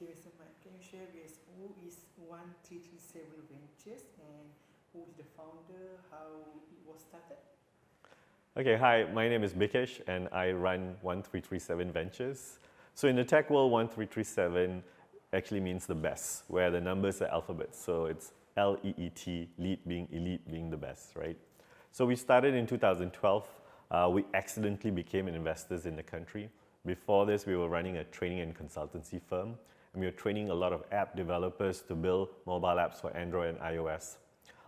Okay, Mr. Mike, can you share with us who is 1337 Ventures and who is the founder, how it was started? Okay, hi, my name is Bikesh and I run 1337 Ventures. So in the tech world, 1337 actually means the best, where the numbers are alphabets. So it's LEET, lead being elite, being the best, right? So we started in 2012. We accidentally became investors in the country. Before this, we were running a training and consultancy firm, and we were training a lot of app developers to build mobile apps for Android and iOS.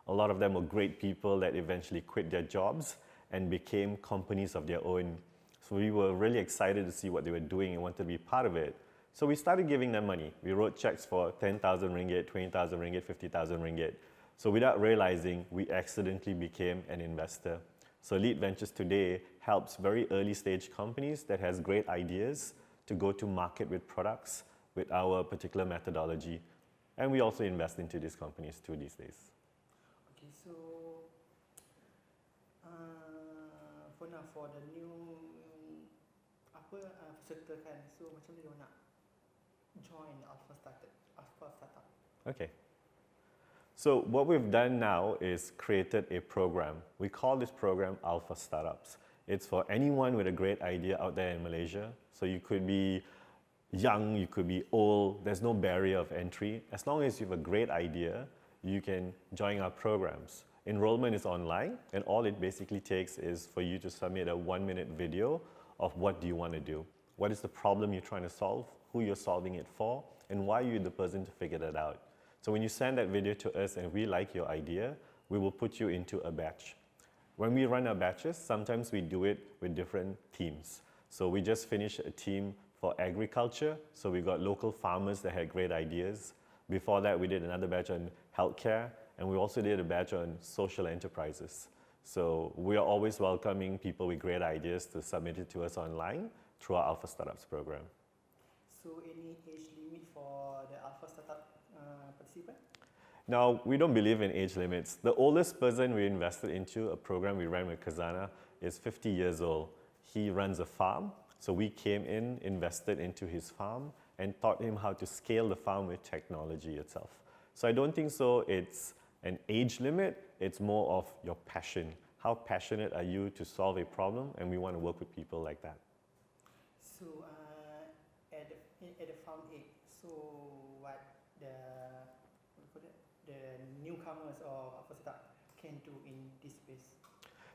A lot of them were great people that eventually quit their jobs and became companies of their own. So we were really excited to see what they were doing and wanted to be part of it. So we started giving them money. We wrote checks for 10,000 ringgit, 20,000 ringgit, 50,000 ringgit. So without realizing, we accidentally became an investor. So Lead Ventures today helps very early stage companies that has great ideas to go to market with products with our particular methodology. And we also invest into these companies too these days. Okay, so for now, for the new peserta kan, so macam mana dia nak join Alpha Startup? Okay. So what we've done now is created a program. We call this program Alpha Startups. It's for anyone with a great idea out there in Malaysia. So you could be young, you could be old, there's no barrier of entry. As long as you have a great idea, you can join our programs. Enrollment is online, and all it basically takes is for you to submit a 1-minute video of what do you want to do. What is the problem you're trying to solve, who you're solving it for, and why you're the person to figure that out. So when you send that video to us and we like your idea, we will put you into a batch. When we run our batches, sometimes we do it with different teams. So we just finished a team for agriculture, so we got local farmers that had great ideas. Before that, we did another batch on healthcare, and we also did a batch on social enterprises. So we are always welcoming people with great ideas to submit it to us online through our Alpha Startups program. So any age limit for the Alpha Startup participant? Now, we don't believe in age limits. The oldest person we invested into a program we ran with Khazanah is 50 years old. He runs a farm, so we came in, invested into his farm, and taught him how to scale the farm with technology itself. So I don't think so it's an age limit, it's more of your passion. How passionate are you to solve a problem, and we want to work with people like that. So at the farm age, so what the newcomers or Alpha Startup can do in this space?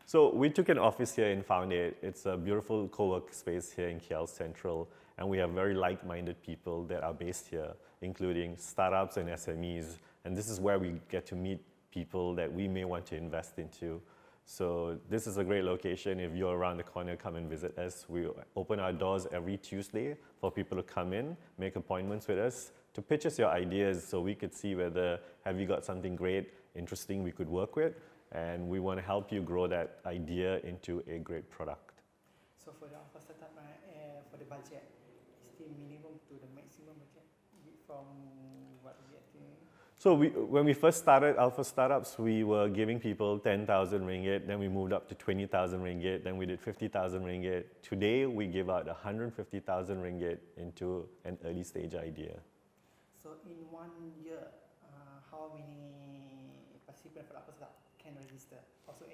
So we took an office here in Found 8. It's a beautiful co-work space here in KL Central, and we have very like-minded people that are based here, including startups and SMEs. And this is where we get to meet people that we may want to invest into. So this is a great location. If you're around the corner, come and visit us. We open our doors every Tuesday for people to come in, make appointments with us, to pitch us your ideas so we could see whether have you got something great, interesting we could work with. And we want to help you grow that idea into a great product. So for the Alpha Startup, for the budget, is the minimum to the maximum budget from what we get to? So when we first started Alpha Startups, we were giving people 10,000 ringgit, then we moved up to 20,000 ringgit, then we did 50,000 ringgit. Today, we give out 150,000 ringgit into an early stage idea. So in 1 year, how many participants for Alpha Startup can register? Also,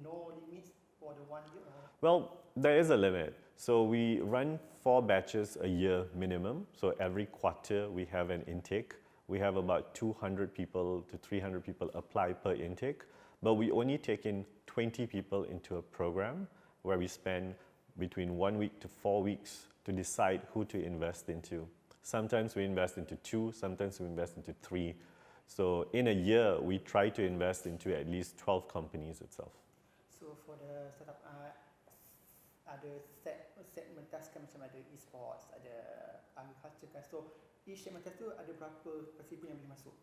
no limits for the 1 year? Well, there is a limit. So we run 4 batches a year minimum. So every quarter we have an intake. We have about 200 people to 300 people apply per intake, but we only take in 20 people into a program where we spend between 1 week to 4 weeks to decide who to invest into. Sometimes we invest into 2, sometimes we invest into 3. So in a year, we try to invest into at least 12 companies itself. So for the startup, ada segment task kan, macam ada e-sports, ada agriculture kan. So each segment task tu ada berapa participant yang boleh masuk?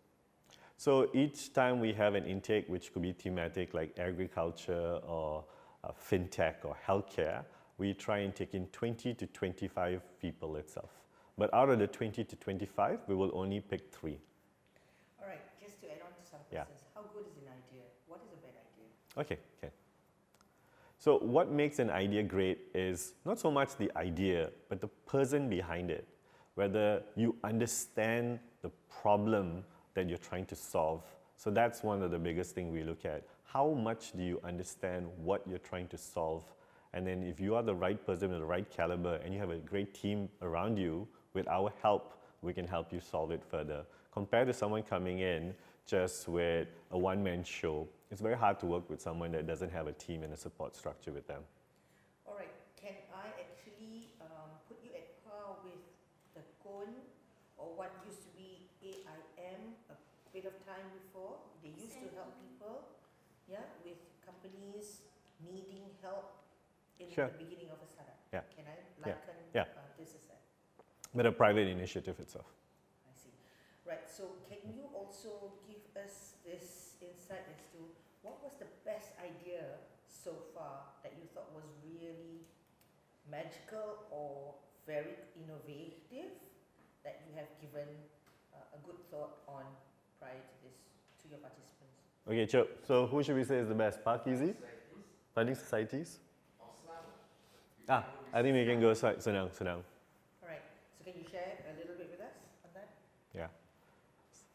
So each time we have an intake, which could be thematic like agriculture or fintech or healthcare, we try and take in 20 to 25 people itself. But out of the 20 to 25, we will only pick 3. All right, just to add on to some questions, how good is an idea? What is a bad idea? Okay. So what makes an idea great is not so much the idea, but the person behind it. whether you understand the problem that you're trying to solve. So that's one of the biggest things we look at. How much do you understand what you're trying to solve? And then if you are the right person with the right caliber and you have a great team around you, with our help, we can help you solve it further. Compared to someone coming in just with a one-man show, it's very hard to work with someone that doesn't have a team and a support structure with them. All right, can I actually put you at par with the CON or what used to be AIM a bit of time before? They used to help people, yeah, with companies needing help in Sure. the beginning of a startup. Yeah. Can I Yeah. liken Yeah. this as that? But a private initiative itself. I see. Right, so can you also give us this insight as to what was the best idea so far that you thought was really magical or very innovative that you have given a good thought on prior to this to your participants? Okay, Chop. So who should we say is the best? Parkizi? Funding societies? I think we can go Senang. All right, so can you share a little bit with us on that? Yeah.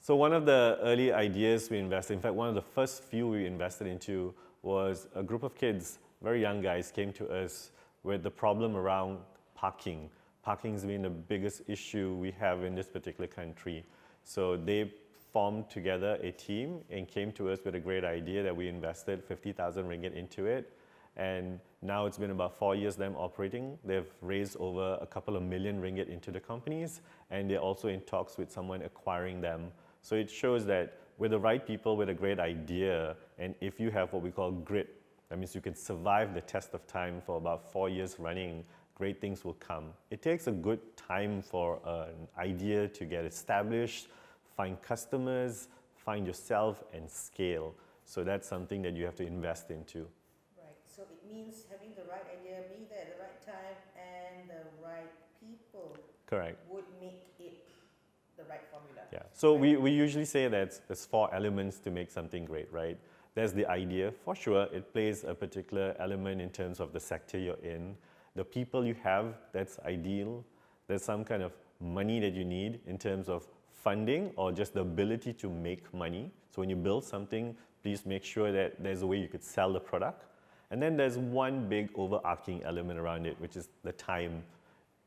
So one of the early ideas we invested, in fact, one of the first few we invested into was a group of kids, very young guys, came to us with the problem around parking. Parking's been the biggest issue we have in this particular country. So they formed together a team and came to us with a great idea that we invested 50,000 ringgit into it. And now it's been about 4 years them operating. They've raised over a couple of million ringgit into the companies, and they're also in talks with someone acquiring them. So it shows that with the right people with a great idea, and if you have what we call grit, that means you can survive the test of time for about 4 years running, great things will come. It takes a good time for an idea to get established, find customers, find yourself, and scale. So that's something that you have to invest into. Right, so it means having the right idea, being there at the right time, and the right people Correct. would make it the right formula. Yeah. So we usually say that there's 4 elements to make something great, right? There's the idea, for sure. It plays a particular element in terms of the sector you're in. The people you have, that's ideal. There's some kind of money that you need in terms of funding or just the ability to make money. So when you build something, please make sure that there's a way you could sell the product. And then there's one big overarching element around it, which is the time.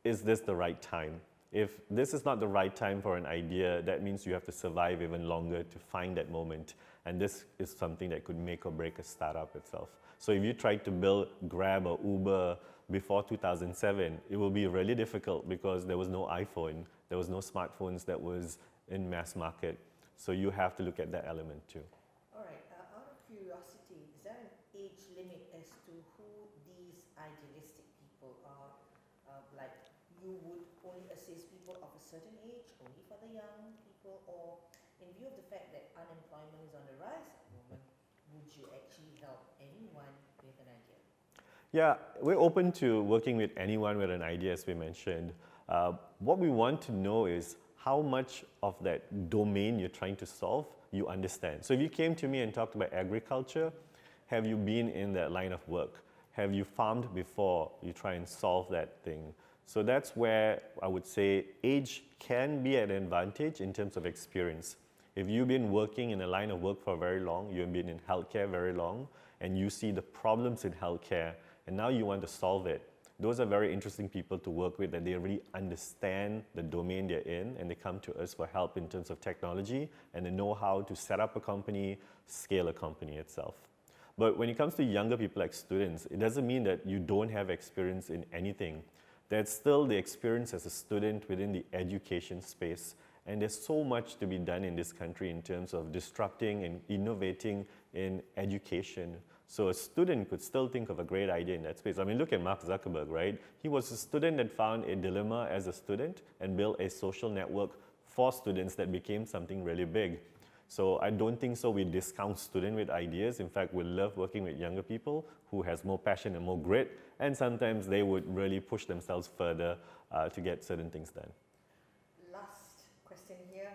Is this the right time? If this is not the right time for an idea, that means you have to survive even longer to find that moment. And this is something that could make or break a startup itself. So if you tried to build Grab or Uber before 2007, it will be really difficult because there was no iPhone, there was no smartphones that was in mass market. So you have to look at that element too. All right, out of curiosity, is there an age limit as to who these idealistic people are? Like you would only assist people of a certain age, only for the young people, or in view of the fact that unemployment is on the rise at the moment, would you actually help anyone with an idea? Yeah, we're open to working with anyone with an idea, as we mentioned. What we want to know is how much of that domain you're trying to solve you understand. So if you came to me and talked about agriculture, have you been in that line of work? Have you farmed before you try and solve that thing? So that's where I would say age can be an advantage in terms of experience. If you've been working in a line of work for very long, you've been in healthcare very long, and you see the problems in healthcare, and now you want to solve it, those are very interesting people to work with, that they really understand the domain they're in, and they come to us for help in terms of technology, and they know how to set up a company, scale a company itself. But when it comes to younger people like students, it doesn't mean that you don't have experience in anything. There's still the experience as a student within the education space. And there's so much to be done in this country in terms of disrupting and innovating in education. So a student could still think of a great idea in that space. I mean, look at Mark Zuckerberg, right? He was a student that found a dilemma as a student and built a social network for students that became something really big. So I don't think so we discount students with ideas. In fact, we love working with younger people who has more passion and more grit, and sometimes they would really push themselves further to get certain things done. Last question here.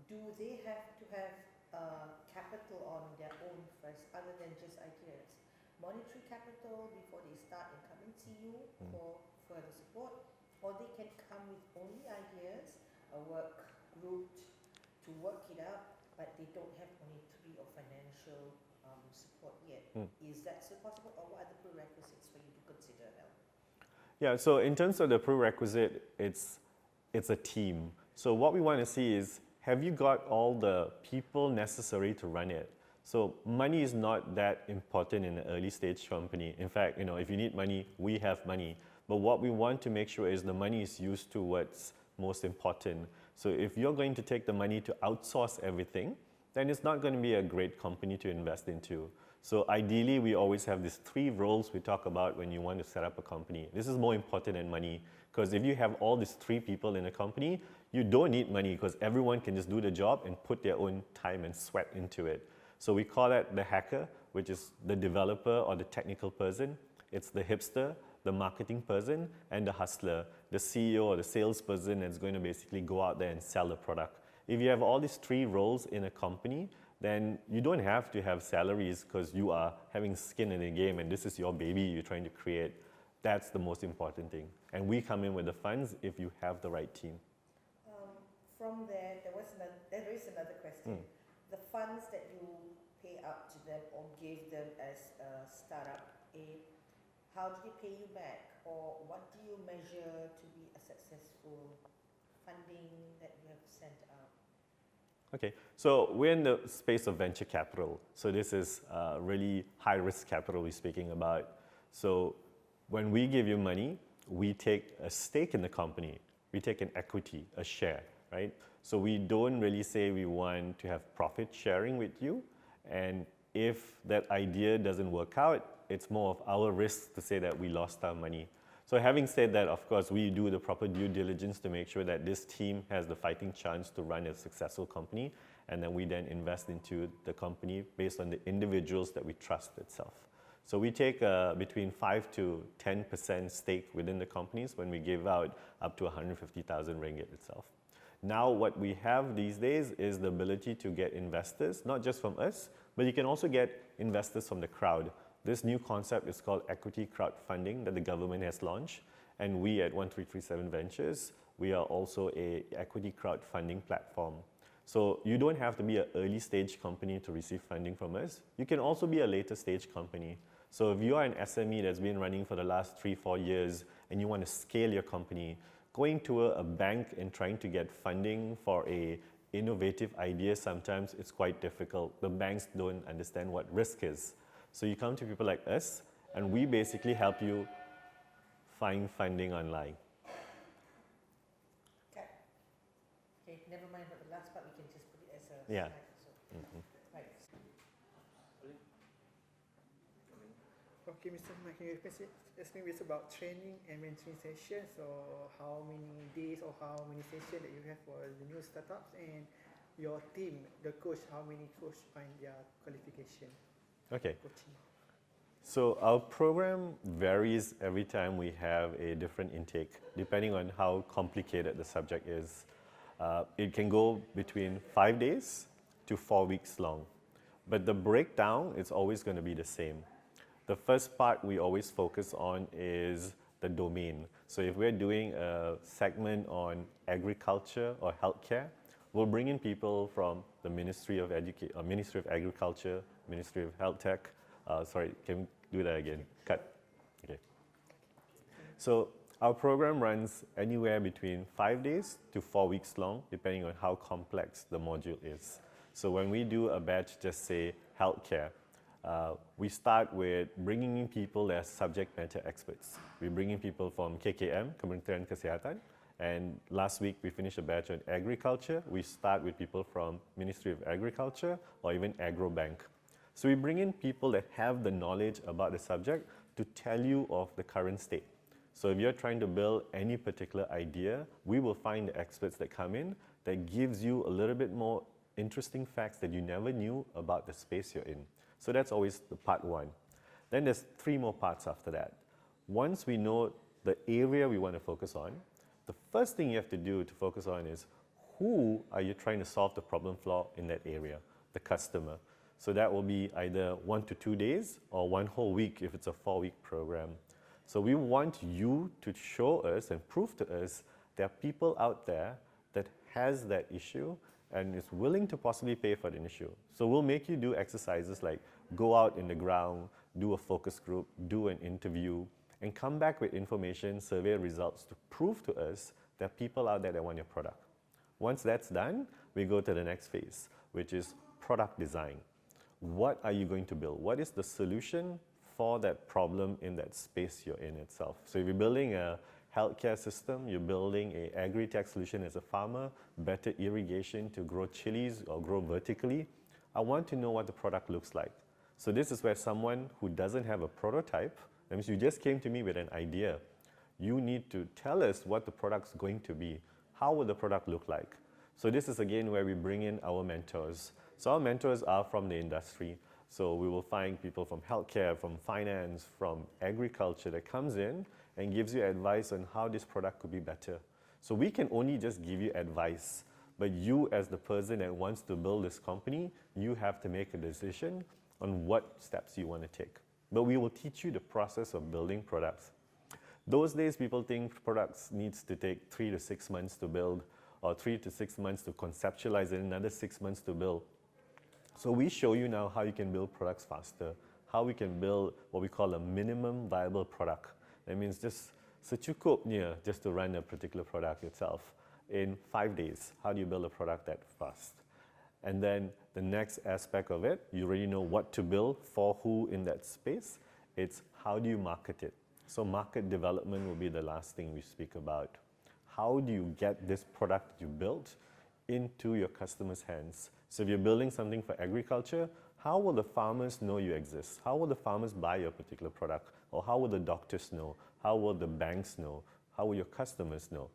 Do they have to have capital on their own first, other than just ideas? Monetary capital before they start and come and see you for further support? or they can come with only ideas, a work group to work it out, but they don't have monetary or financial support yet. Is that still possible, or what are the prerequisites for you to consider now? Yeah, so in terms of the prerequisite, it's a team. So what we want to see is, have you got all the people necessary to run it? So money is not that important in an early stage company. In fact, if you need money, we have money. But what we want to make sure is the money is used to what's most important. So if you're going to take the money to outsource everything, then it's not going to be a great company to invest into. So ideally, we always have these 3 roles we talk about when you want to set up a company. This is more important than money, because if you have all these 3 people in a company, you don't need money because everyone can just do the job and put their own time and sweat into it. So we call that the hacker, which is the developer or the technical person. It's the hipster, the marketing person, and the hustler, the CEO or the salesperson that's going to basically go out there and sell the product. If you have all these 3 roles in a company, then you don't have to have salaries because you are having skin in the game and this is your baby you're trying to create. That's the most important thing. And we come in with the funds if you have the right team. From there is another question. The funds that you pay out to them or give them as a startup aid, how do they pay you back, or what do you measure to be a successful funding that you have sent out? Okay, so we're in the space of venture capital. So this is really high risk capital we're speaking about. So when we give you money, we take a stake in the company. We take an equity, a share, right? So we don't really say we want to have profit sharing with you. And if that idea doesn't work out, it's more of our risk to say that we lost our money. So having said that, of course, we do the proper due diligence to make sure that this team has the fighting chance to run a successful company. And then we then invest into the company based on the individuals that we trust itself. So we take between 5 to 10% stake within the companies when we give out up to 150,000 ringgit itself. Now what we have these days is the ability to get investors, not just from us, but you can also get investors from the crowd. This new concept is called equity crowdfunding that the government has launched. And we at 1337 Ventures, we are also an equity crowdfunding platform. So you don't have to be an early stage company to receive funding from us. You can also be a later stage company. So if you are an SME that's been running for the last 3-4 years and you want to scale your company, going to a bank and trying to get funding for a innovative idea, sometimes it's quite difficult. The banks don't understand what risk is. So you come to people like us and we basically help you find funding online. Okay, never mind about the last part, we can just put it as a Yeah. slide. So. Right. Okay, Mr. Mike, can you explain me about training and mentoring sessions? So how many days or how many sessions that you have for the new startups, and your team, the coach, how many coach find their qualification? Okay. Coaching. So our program varies every time we have a different intake, depending on how complicated the subject is. It can go between 5 days to 4 weeks long. But the breakdown is always going to be the same. The first part we always focus on is the domain. So if we're doing a segment on agriculture or healthcare, we'll bring in people from the Ministry of Ministry of Agriculture, Ministry of Health Tech. Sorry, can we do that again? Cut. Okay. So our program runs anywhere between 5 days to 4 weeks long, depending on how complex the module is. So when we do a batch, just say healthcare, we start with bringing in people that are subject matter experts. We bring in people from KKM, Kementerian Kesihatan, and last week we finished a batch on agriculture. We start with people from Ministry of Agriculture or even Agrobank. So we bring in people that have the knowledge about the subject to tell you of the current state. So if you're trying to build any particular idea, we will find the experts that come in that gives you a little bit more interesting facts that you never knew about the space you're in. So that's always the part 1. Then there's 3 more parts after that. Once we know the area we want to focus on, the first thing you have to do to focus on is who are you trying to solve the problem for in that area, the customer. So that will be either 1 to 2 days or 1 whole week if it's a 4-week program. So we want you to show us and prove to us there are people out there that has that issue and is willing to possibly pay for the issue. So we'll make you do exercises like go out in the ground, do a focus group, do an interview, and come back with information, survey results to prove to us there are people out there that want your product. Once that's done, we go to the next phase, which is product design. What are you going to build? What is the solution for that problem in that space you're in itself? So if you're building a healthcare system, you're building a agri-tech solution as a farmer, better irrigation to grow chilies or grow vertically, I want to know what the product looks like. So this is where someone who doesn't have a prototype, that means you just came to me with an idea, you need to tell us what the product's going to be. How will the product look like? So this is again where we bring in our mentors. So our mentors are from the industry. So we will find people from healthcare, from finance, from agriculture that comes in and gives you advice on how this product could be better. So we can only just give you advice, but you as the person that wants to build this company, you have to make a decision on what steps you want to take. But we will teach you the process of building products. Those days people think products needs to take 3 to 6 months to build, or 3 to 6 months to conceptualize and another 6 months to build. So we show you now how you can build products faster, how we can build what we call a minimum viable product. That means just secukupnya just to run a particular product itself in 5 days. How do you build a product that fast? And then the next aspect of it, you already know what to build for who in that space. It's how do you market it? So market development will be the last thing we speak about. How do you get this product you built into your customers' hands? So if you're building something for agriculture, how will the farmers know you exist? How will the farmers buy your particular product? Or how will the doctors know? How will the banks know? How will your customers know?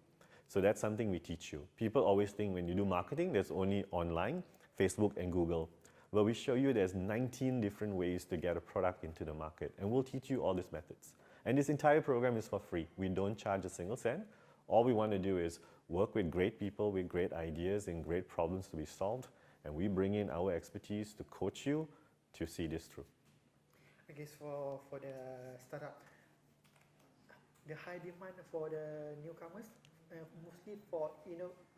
So that's something we teach you. People always think when you do marketing, there's only online, Facebook and Google. Well, we show you there's 19 different ways to get a product into the market. And we'll teach you all these methods. And this entire program is for free. We don't charge a single cent. All we want to do is work with great people with great ideas and great problems to be solved. And we bring in our expertise to coach you to see this through. I guess for the startup, the high demand for the newcomers, mostly for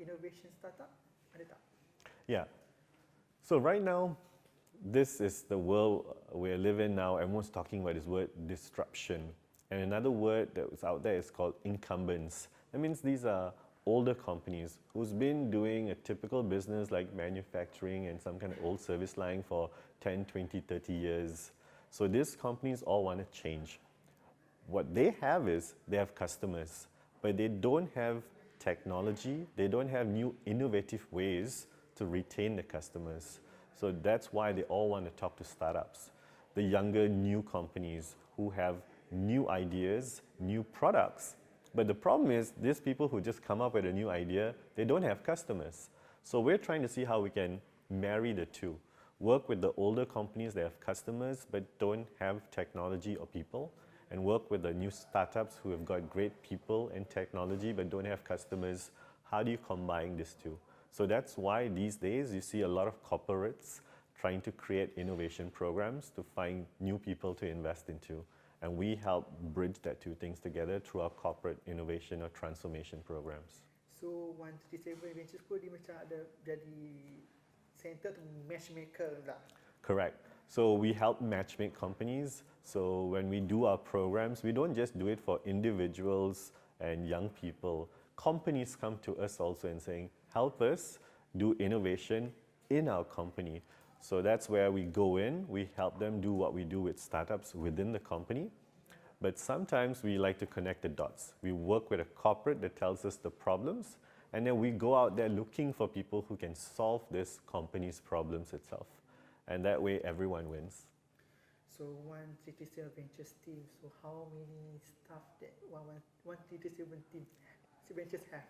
innovation startup, ada tak? Yeah. So right now, this is the world we live in now. Everyone's talking about this word disruption. And another word that is out there is called incumbents. That means these are older companies who's been doing a typical business like manufacturing and some kind of old service line for 10, 20, 30 years. So these companies all want to change. What they have is they have customers, but they don't have technology, they don't have new innovative ways to retain the customers. So that's why they all want to talk to startups, the younger new companies who have new ideas, new products. But the problem is these people who just come up with a new idea, they don't have customers. So we're trying to see how we can marry the two. Work with the older companies that have customers but don't have technology or people, and work with the new startups who have got great people and technology but don't have customers. How do you combine these two? So that's why these days you see a lot of corporates trying to create innovation programs to find new people to invest into. And we help bridge that two things together through our corporate innovation or transformation programs. So 137 Ventures pun dia macam ada jadi center to matchmaker lah. Correct. So we help matchmake companies. So when we do our programs, we don't just do it for individuals and young people. Companies come to us also and saying, help us do innovation in our company. So that's where we go in, we help them do what we do with startups within the company. But sometimes we like to connect the dots. We work with a corporate that tells us the problems, and then we go out there looking for people who can solve this company's problems itself. And that way everyone wins. So 137 Ventures team, so how many staff that 137 team Ventures have?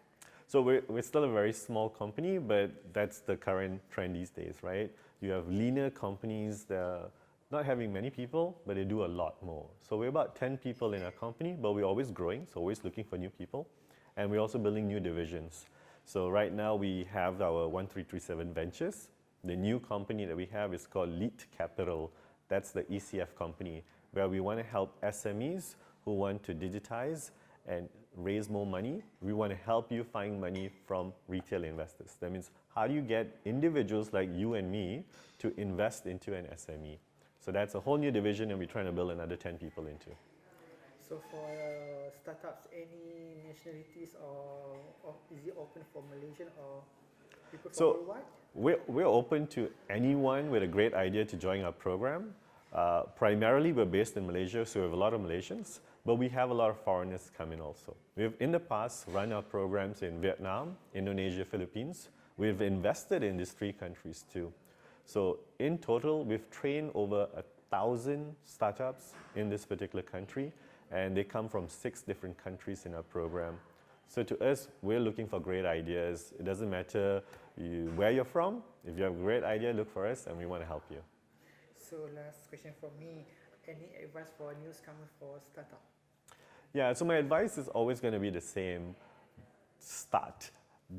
So we're still a very small company, but that's the current trend these days, right? You have leaner companies that are not having many people, but they do a lot more. So we're about 10 people in our company, but we're always growing, so always looking for new people. And we're also building new divisions. So right now we have our 1337 Ventures. The new company that we have is called Lead Capital. That's the ECF company, where we want to help SMEs who want to digitize and raise more money. We want to help you find money from retail investors. That means, how do you get individuals like you and me to invest into an SME? So that's a whole new division, and we're trying to build another 10 people into. So for startups, any nationalities or is it open for Malaysian or people from So worldwide? we're open to anyone with a great idea to join our program. Primarily, we're based in Malaysia, so we have a lot of Malaysians, but we have a lot of foreigners come in also. We've in the past run our programs in Vietnam, Indonesia, Philippines. We've invested in these 3 countries too. So in total, we've trained over 1,000 startups in this particular country, and they come from 6 different countries in our program. So to us, we're looking for great ideas. It doesn't matter where you're from. If you have a great idea, look for us, and we want to help you. So last question from me, any advice for newcomers for startup? Yeah, so my advice is always going to be the same. Start.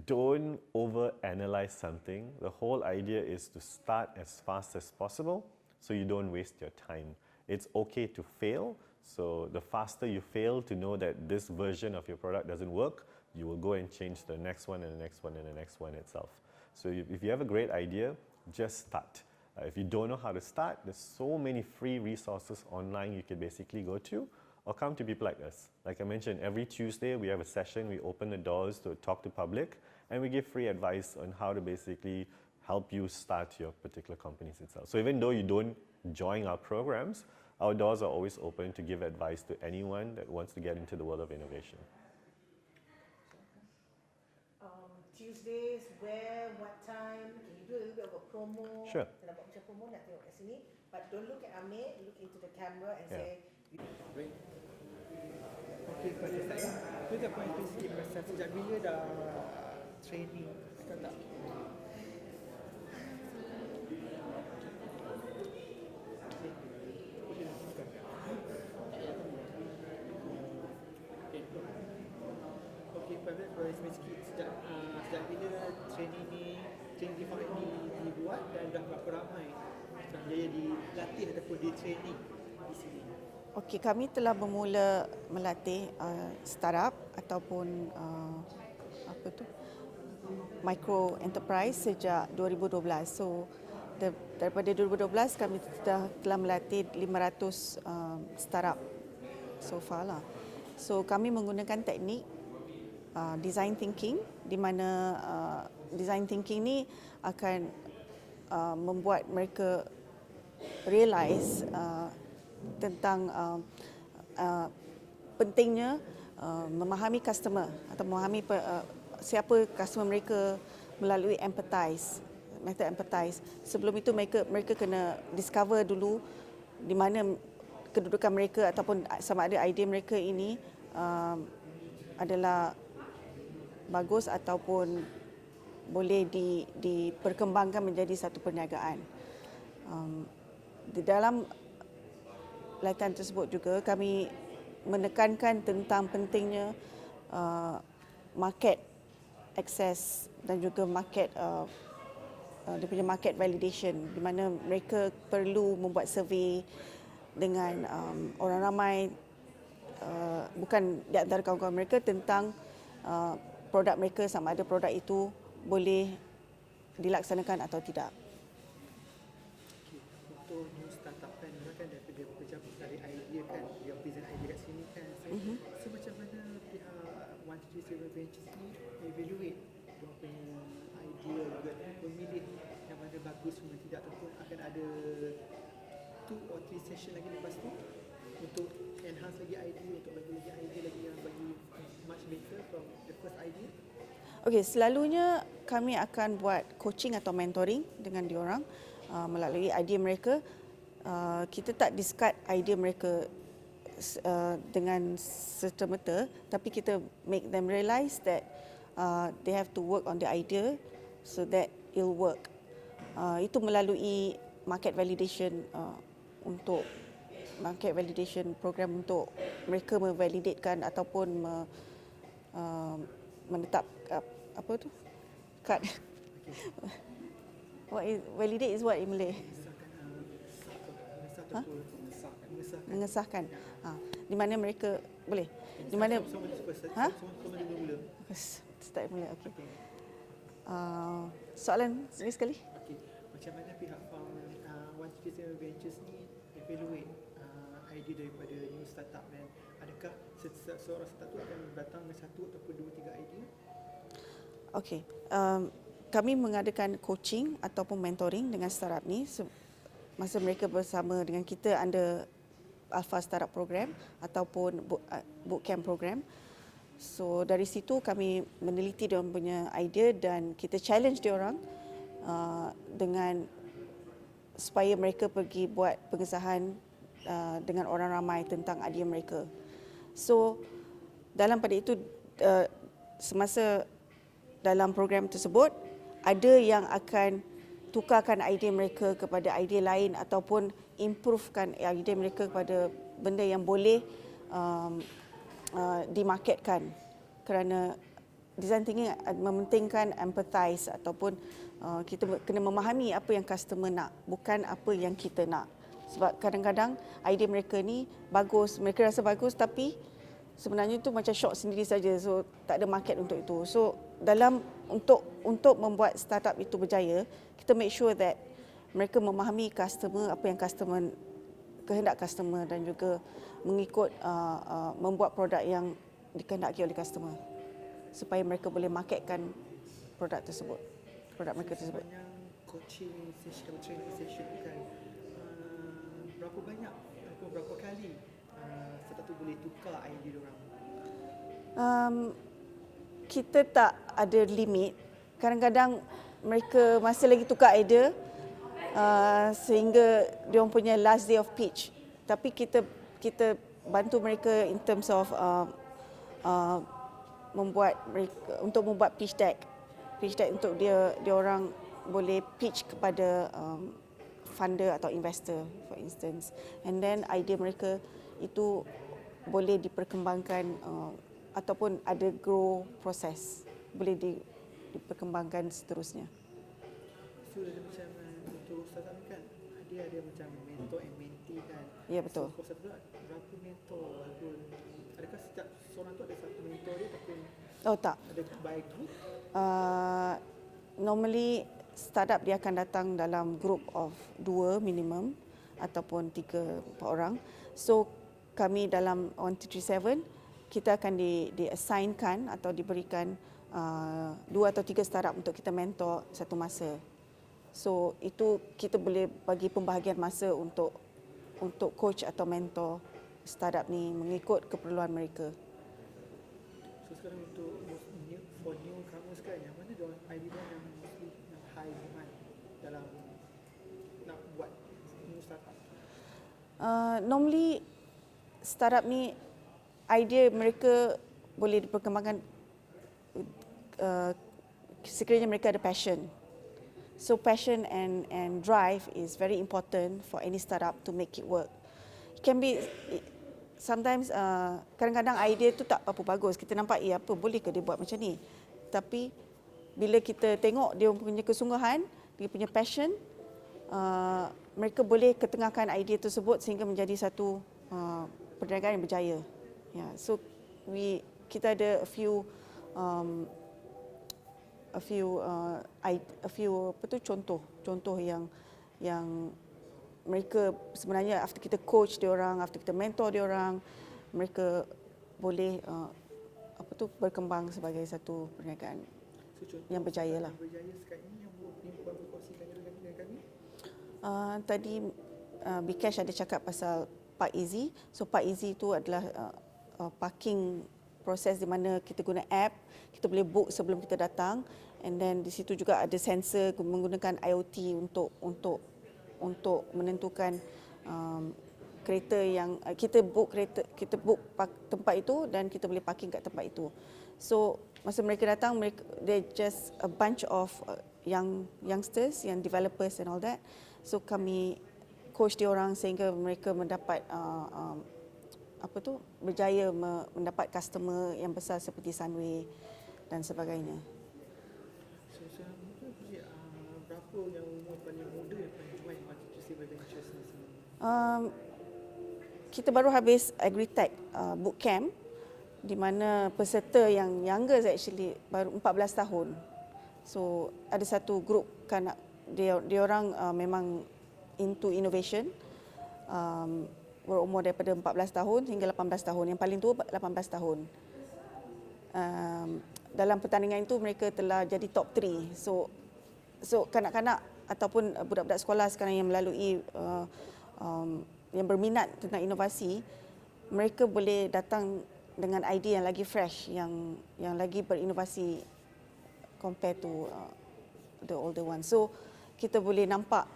Don't overanalyze something. The whole idea is to start as fast as possible so you don't waste your time. It's okay to fail. So the faster you fail to know that this version of your product doesn't work, you will go and change the next one and the next one and the next one itself. So if you have a great idea, just start. If you don't know how to start, there's so many free resources online you can basically go to, or come to people like us. Like I mentioned, every Tuesday we have a session, we open the doors to talk to public, and we give free advice on how to basically help you start your particular companies itself. So even though you don't join our programs, our doors are always open to give advice to anyone that wants to get into the world of innovation. Tuesdays, where, what time? Can you do a little bit of a promo? Sure. Nak buat macam promo, nak tengok kat sini. But don't look at Amir, look into the camera and Yeah. say, Okey, pada saya, boleh tak poin sikit pasal sejak bila dah training startup? Okey, pada boleh sikit sejak bila training Define ni dibuat dan dah berapa ramai yang dilatih ataupun di training di sini? Okey, kami telah bermula melatih startup ataupun micro enterprise sejak 2012. So daripada 2012 kami telah melatih 500 startup so far lah. So kami menggunakan teknik design thinking, di mana design thinking ni akan membuat mereka realize tentang pentingnya memahami customer atau memahami siapa customer mereka melalui method empathize. Sebelum itu mereka kena discover dulu di mana kedudukan mereka ataupun sama ada idea mereka ini adalah bagus ataupun boleh diperkembangkan menjadi satu perniagaan. Di dalam latihan tersebut juga kami menekankan tentang pentingnya market access dan juga dia punya market validation, di mana mereka perlu membuat survey dengan orang ramai, bukan di antara kawan-kawan mereka, tentang produk mereka, sama ada produk itu boleh dilaksanakan atau tidak. Okay. Untuk new startup kan, kan dia bekerja dari idea kan, dia present idea kat sini kan. So macam mana pihak 137 Ventures ni evaluate dia punya idea juga, memilih yang mana bagus, mana tidak, ataupun akan ada 2 or 3 session lagi lepas tu untuk enhance lagi idea, untuk bagi lagi idea lagi yang bagi much better from the first idea. Okey, selalunya kami akan buat coaching atau mentoring dengan diorang melalui idea mereka. Kita tak discard idea mereka dengan serta-merta, tapi kita make them realise that they have to work on the idea so that it'll work. Itu melalui market validation program untuk mereka memvalidatekan ataupun menetap validate is what in Malay? Mengesahkan. di mana mereka boleh di mana Ha? Sama mula. start mula. Okey. Soalan sekali. Okey. Macam mana pihak farm 137 Ventures ni evaluate idea daripada new startup, dan adakah seorang startup tu akan datang dengan satu ataupun dua tiga idea? Okey. Kami mengadakan coaching ataupun mentoring dengan startup ni masa mereka bersama dengan kita under Alpha Startup Program ataupun bootcamp program. So dari situ kami meneliti diorang punya idea dan kita challenge diorang dengan supaya mereka pergi buat pengesahan dengan orang ramai tentang idea mereka. So dalam pada itu semasa dalam program tersebut ada yang akan tukarkan idea mereka kepada idea lain ataupun improvekan idea mereka kepada benda yang boleh dimarketkan, kerana design thinking mementingkan empathize ataupun kita kena memahami apa yang customer nak, bukan apa yang kita nak. Sebab kadang-kadang idea mereka ni bagus, mereka rasa bagus tapi sebenarnya tu macam short sendiri saja, so tak ada market untuk itu. So dalam untuk membuat startup itu berjaya, kita make sure that mereka memahami customer, apa yang customer kehendak customer, dan juga mengikut membuat produk yang dikehendaki oleh customer supaya mereka boleh marketkan produk tersebut, produk mereka tersebut. Sepanjang coaching session atau training session tu kan, berapa banyak ataupun berapa kali startup tu boleh tukar idea diorang? Kita tak ada limit. Kadang-kadang mereka masih lagi tukar idea sehingga diorang punya last day of pitch. Tapi kita bantu mereka in terms of membuat pitch deck untuk dia orang boleh pitch kepada funder atau investor for instance, and then idea mereka itu boleh diperkembangkan ataupun ada grow proses, boleh diperkembangkan seterusnya. So ada macam untuk startup kan, dia ada macam mentor and mentee kan. Ya, betul. So for startup berapa mentor ataupun adakah setiap seorang tu ada satu mentor dia ataupun Oh tak. ada by group? Normally startup dia akan datang dalam group of 2 minimum ataupun 3-4 orang. So kami dalam 1237 kita akan di-assignkan atau diberikan 2 atau 3 startup untuk kita mentor satu masa. So itu kita boleh bagi pembahagian masa untuk coach atau mentor startup ni mengikut keperluan mereka. So sekarang untuk for newcomers kan, yang mana idea yang mesti yang high demand dalam nak buat new startup? Normally startup ni idea mereka boleh diperkembangkan sekiranya mereka ada passion. So passion and drive is very important for any startup to make it work. It can be sometimes kadang-kadang idea tu tak apa bagus. Kita nampak apa boleh ke dia buat macam ni. Tapi bila kita tengok dia punya kesungguhan, dia punya passion, mereka boleh ketengahkan idea tersebut sehingga menjadi satu perniagaan yang berjaya. Yeah, so kita ada a few contoh yang mereka sebenarnya after kita coach dia orang, after kita mentor dia orang, mereka boleh berkembang sebagai satu perniagaan yang berjaya lah. Berjaya sekarang ini yang berkongsikan dengan kami. Tadi Bikesh ada cakap pasal Park Easy. So Park Easy itu adalah parking proses di mana kita guna app, kita boleh book sebelum kita datang, and then di situ juga ada sensor menggunakan IoT untuk menentukan kereta yang kita book tempat itu dan kita boleh parking kat tempat itu. So masa mereka datang, they just a bunch of youngsters, yang developers and all that. So kami coach dia orang sehingga mereka mendapat berjaya mendapat customer yang besar seperti Sunway dan sebagainya. So berapa yang umur paling muda yang paling join 137 Ventures ni semua? kita baru habis Agritech bootcamp di mana peserta yang younger actually baru 14 tahun. So ada satu grup kanak dia orang memang into innovation, berumur daripada 14 tahun hingga 18 tahun. Yang paling tua 18 tahun. Dalam pertandingan itu mereka telah jadi top 3. So kanak-kanak ataupun budak-budak sekolah sekarang yang melalui yang berminat tentang inovasi, mereka boleh datang dengan idea yang lagi fresh, yang lagi berinovasi compare to the older one. So kita boleh nampak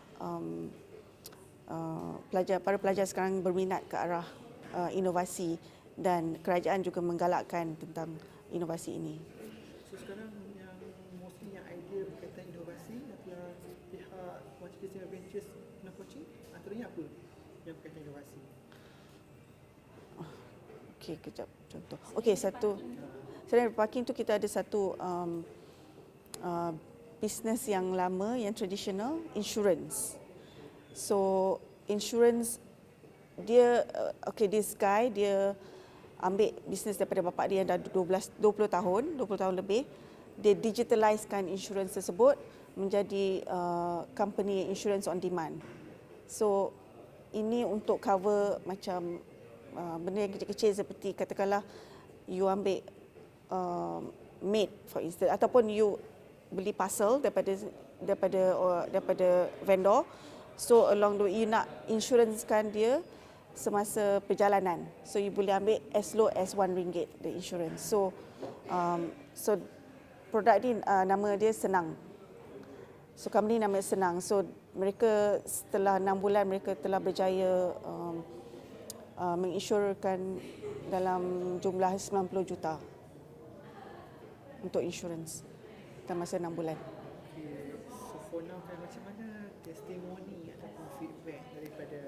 para pelajar sekarang berminat ke arah inovasi dan kerajaan juga menggalakkan tentang inovasi ini. So sekarang yang mostly yang idea berkaitan inovasi yang pihak One Three Three Ventures nak coaching, antaranya apa yang berkaitan inovasi? Okey, kejap contoh. Okey, satu. Selain parking tu kita ada satu bisnes yang lama, yang tradisional, insurance. So insurance dia this guy dia ambil bisnes daripada bapa dia yang dah 20 tahun lebih. Dia digitalizekan insurance tersebut menjadi company insurance on demand. So ini untuk cover macam benda yang kecil-kecil seperti katakanlah you ambil maid for instance, ataupun you beli parcel daripada vendor. So along the way you nak insurancekan dia semasa perjalanan. So you boleh ambil as low as RM1 the insurance. So produk ni nama dia Senang. So company nama Senang. So mereka setelah 6 bulan mereka telah berjaya menginsurkan dalam jumlah 90 juta untuk insurance dalam masa 6 bulan. Okay. So for now kan macam mana testimoni ataupun feedback daripada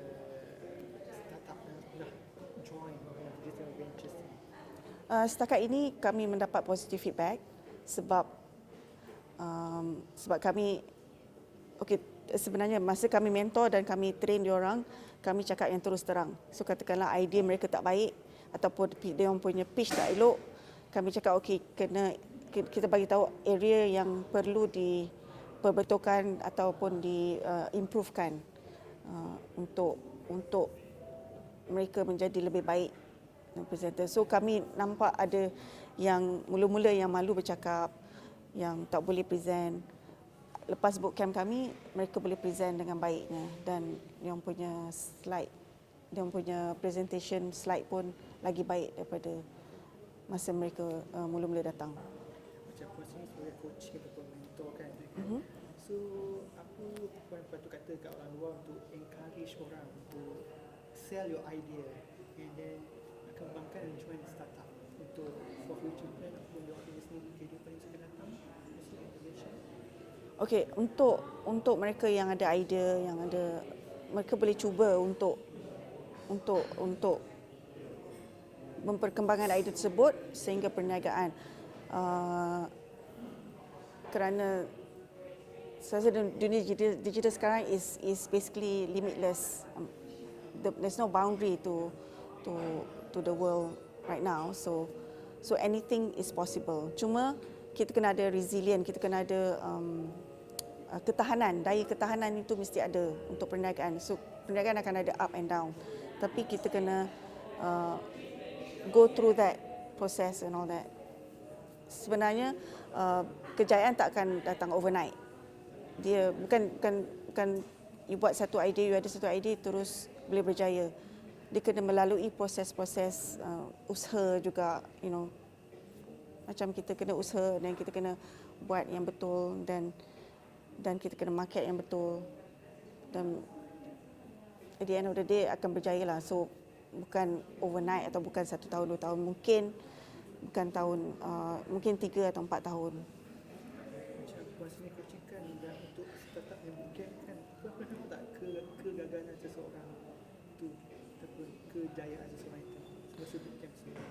startup yang dah join Digital Ventures ni? Setakat ini kami mendapat positive feedback sebab kami sebenarnya masa kami mentor dan kami train diorang, kami cakap yang terus terang. So katakanlah idea mereka tak baik ataupun dia orang punya pitch tak elok, kami cakap kita bagi tahu area yang perlu diperbetulkan ataupun diimprovekan untuk mereka menjadi lebih baik presenter. So kami nampak ada yang mula-mula yang malu bercakap, yang tak boleh present. Lepas bootcamp kami, mereka boleh present dengan baiknya dan yang punya slide, yang punya presentation slide pun lagi baik daripada masa mereka mula-mula datang. Macam puan sini sebagai coaching ataupun mentor kan. So apa puan patut kata kat orang luar untuk encourage orang untuk sell your idea and then kembangkan dan join startup untuk for future plan ataupun your business kehidupan yang akan datang? Okey, untuk mereka yang ada idea, yang ada, mereka boleh cuba untuk memperkembangkan idea tersebut sehingga perniagaan. Kerana saya rasa dunia digital sekarang is basically limitless. There's no boundary to the world right now. So anything is possible. Cuma kita kena ada resilient, kita kena ada ketahanan. Daya ketahanan itu mesti ada untuk perniagaan. So perniagaan akan ada up and down. Tapi kita kena go through that process and all that. Sebenarnya kejayaan tak akan datang overnight. Dia bukan you buat satu idea, you ada satu idea terus boleh berjaya. Dia kena melalui proses-proses usaha juga, you know. Macam kita kena usaha dan kita kena buat yang betul dan kita kena market yang betul. Dan at the end of the day akan berjaya lah. So bukan overnight atau bukan 1 tahun 2 tahun, bukan tahun mungkin 3 atau 4 tahun. Macam puan sini coaching kan dan untuk startup yang mungkin kan, puan pernah tak kegagalan seseorang tu ataupun kejayaan seseorang itu masa bootcamp sendiri?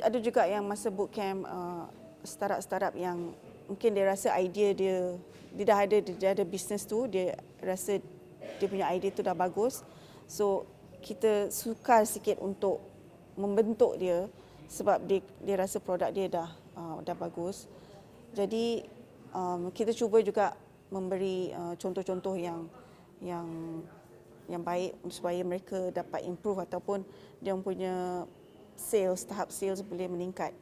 Ada juga yang masa bootcamp startup yang mungkin dia rasa idea dia dah ada bisnes tu, dia rasa dia punya idea tu dah bagus. So kita sukar sikit untuk membentuk dia sebab dia rasa produk dia dah bagus. Jadi kita cuba juga memberi contoh-contoh yang baik supaya mereka dapat improve ataupun dia punya tahap sales boleh meningkat.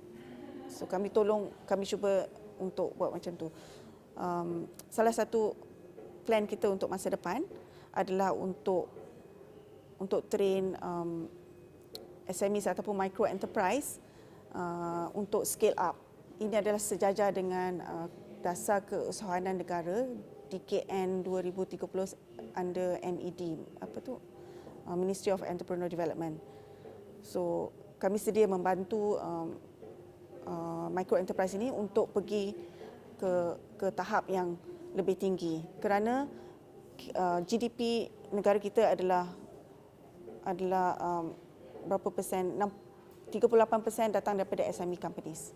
So kami cuba untuk buat macam tu. Salah satu plan kita untuk masa depan adalah untuk train SMEs ataupun micro enterprise untuk scale up. Ini adalah sejajar dengan dasar keusahawanan negara DKN 2030 under MED, Ministry of Entrepreneur Development. So kami sedia membantu micro enterprise ini untuk pergi ke tahap yang lebih tinggi kerana GDP negara kita adalah berapa persen? 38% datang daripada SME companies.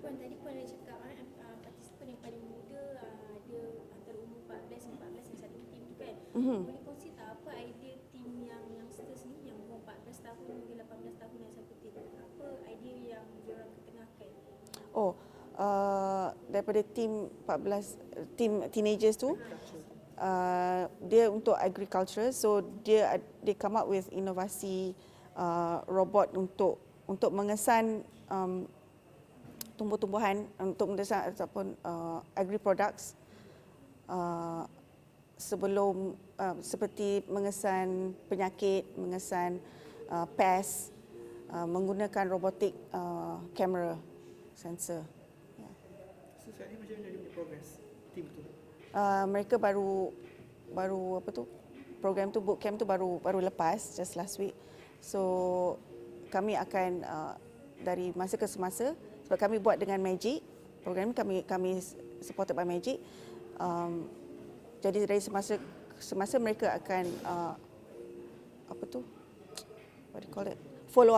Puan tadi pun ada cakap partisipan yang paling muda dia antara umur 14 dan satu tim tu kan. Boleh kongsi tak apa idea tim yang youngsters ni yang umur 14 tahun hingga 18 tahun yang satu tim? Apa idea yang diorang ketengahkan? Daripada tim 14 tim teenagers tu dia untuk agriculture, so dia come up with inovasi robot untuk mengesan tumbuh-tumbuhan, untuk mengesan ataupun agri products sebelum seperti mengesan penyakit, mengesan pest, menggunakan robotic camera sensor. So sekarang ni macam mana dia punya progress team tu? Mereka baru program tu, bootcamp tu baru lepas just last week. So kami akan dari masa ke semasa, sebab kami buat dengan Magic, program ni kami supported by Magic. Jadi dari semasa mereka akan follow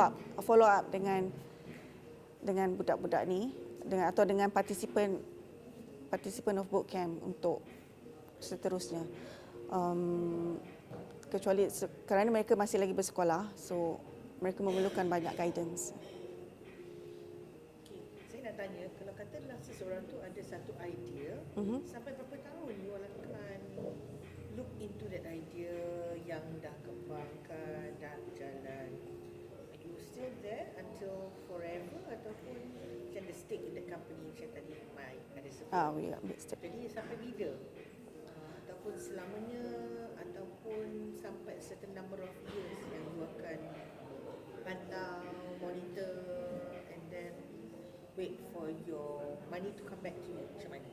up dengan budak-budak ni dengan partisipan of bootcamp untuk seterusnya. Kecuali kerana mereka masih lagi bersekolah, so mereka memerlukan banyak guidance. Okay. Saya nak tanya, kalau katalah seseorang tu ada satu idea, sampai berapa tahun you akan look into that idea yang dah kembangkan, dah jalan? Are you still there until forever ataupun macam the stake in the company macam tadi Mai ada sebut? We ambil step. Jadi sampai bila? Ataupun selamanya ataupun sampai certain number of years yang you akan pantau, monitor and then wait for your money to come back to you macam mana?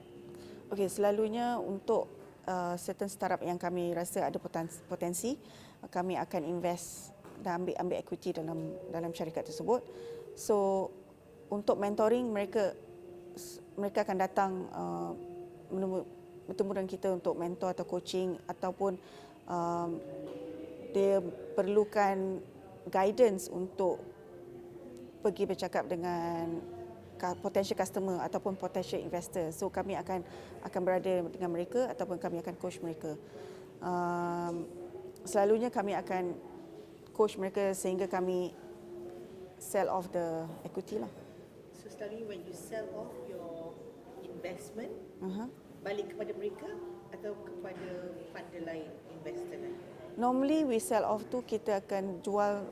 Okay, selalunya untuk certain startup yang kami rasa ada potensi, kami akan invest dan ambil equity dalam syarikat tersebut. So untuk mentoring mereka akan datang bertemu dengan kita untuk mentor atau coaching, ataupun dia perlukan guidance untuk pergi bercakap dengan potential customer ataupun potential investor. So kami akan berada dengan mereka ataupun kami akan coach mereka. Selalunya kami akan coach mereka sehingga kami sell off the equity lah. So selalunya when you sell off your investment, balik kepada mereka atau kepada funder lain, investor lain? Normally we sell off tu kita akan jual